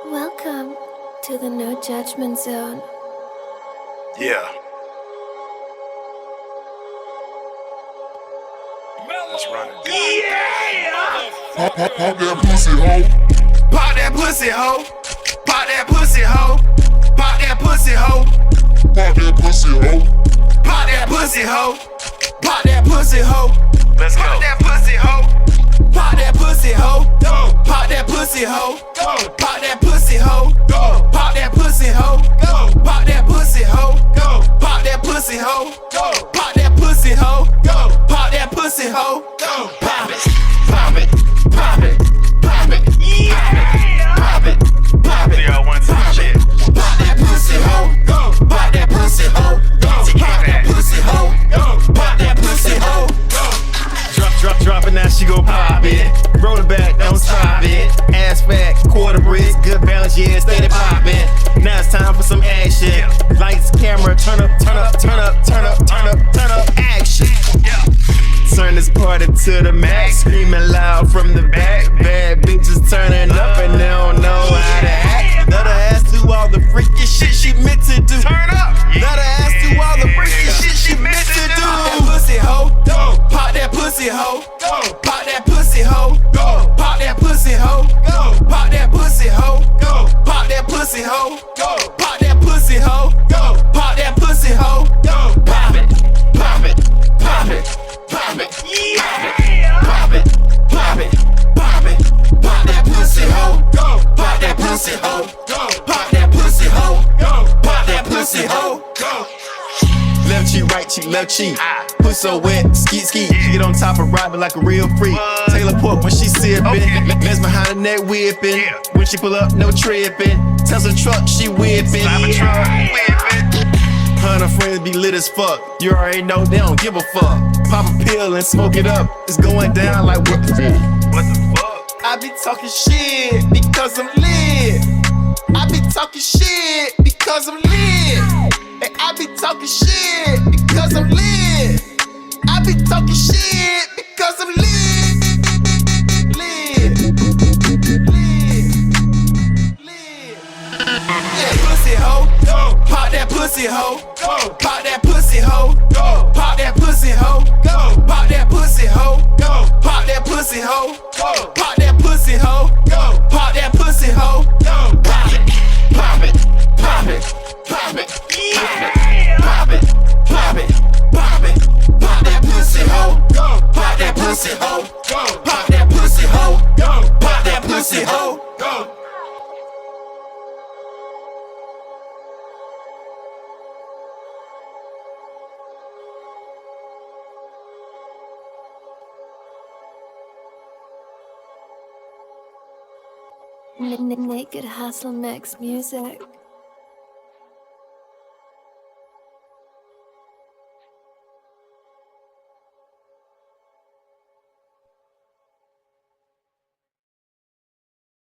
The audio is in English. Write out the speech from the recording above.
Welcome to the No Judgment Zone. Yeah. Let's run it. Yeah! Pop that pussy hoe. Pop that pussy hoe. Pop that pussy hoe. Pop that pussy hoe. Pop that pussy hoe. Pop that pussy hoe. Pop that pussy hoe. Let's go. Pop that pussy hoe. Pop that pussy hoe. Go. Pop that pussy hoe. Go. Pop that pussy hoe. Go. Pop that pussy hoe. Go. Pop that pussy hoe. Go. Pop that pussy hoe. Go. Pop that pussy hoe. Go. Pop that pussy hoe. Go. Pop it. Pop it. Pop it. Pop it. Yeah. Pop it. Pop it. Yeah, one time shit. Pop that pussy hoe. Go. Pop that pussy hoe. Go. Pop that pussy hoe. Go. Pop that pussy hoe. Drop it, now she gon' pop it. Roll it back, don't stop it. Ass fat, quarter bricks, good balance, yeah, steady poppin'. Now it's time for some action. Lights, camera, turn up, turn up, turn up, turn up, turn up, turn up, action. Turn this party to the max, screaming loud from the back. Bad bitches turning up and they don't know how to act. Let her ass do all the freaky shit she meant to do. Turn up. Let her ass do all the freaky shit she meant to do. Pop that pussy hoe. Go. Pop that pussy hoe. Go. Pop that pussy hoe. Go. Pop that pussy hoe. Go. Pop that pussy hoe. Go. Pop that pussy hoe. Go. Pop that pussy hoe. Go. Pop that pussy hoe. Go. Pop it. Pop it. Pop it. Pop it. Yeah. Pop it. Pop it. Pop it. Pop that pussy hoe. Go. Pop that pussy hoe. Go. Pop that pussy hoe. Go. Pop that pussy hoe. Go. Left cheek, right cheek, left cheek. Pussy so wet, ski. She get on top of ride like a real freak. Taylor Port when she sippin'. Legs behind the neck whippin'. When she pull up, no trippin'. Tesla truck, she whippin'. Her and her friends be lit as fuck. You already know they don't give a fuck. Pop a pill and smoke it up. It's going down like what the fuck? What the fuck? I be talking shit because I'm lit. I be talking shit because I'm lit. And I be talking shit because I'm lit. I be talking shit because I'm lit. Yeah. Pussy hoe. Go. Pop that pussy hoe. Go. Pop that pussy hoe. Go. Pop that pussy hoe. Go. Pop that pussy hoe. Go. Pop that pussy hoe. Go. Pop that pussy hoe. Go. Pop that pussy hoe. Go. Pop it. Pop it. Pop it. Pop it. Yeah. Pop it. Pop it. Pop it. Pop that pussy hoe. Go. Pop that pussy hoe. Go. Pop that pussy hoe. Go. Pop that pussy hoe. Go. Naked Hustle Mix Music.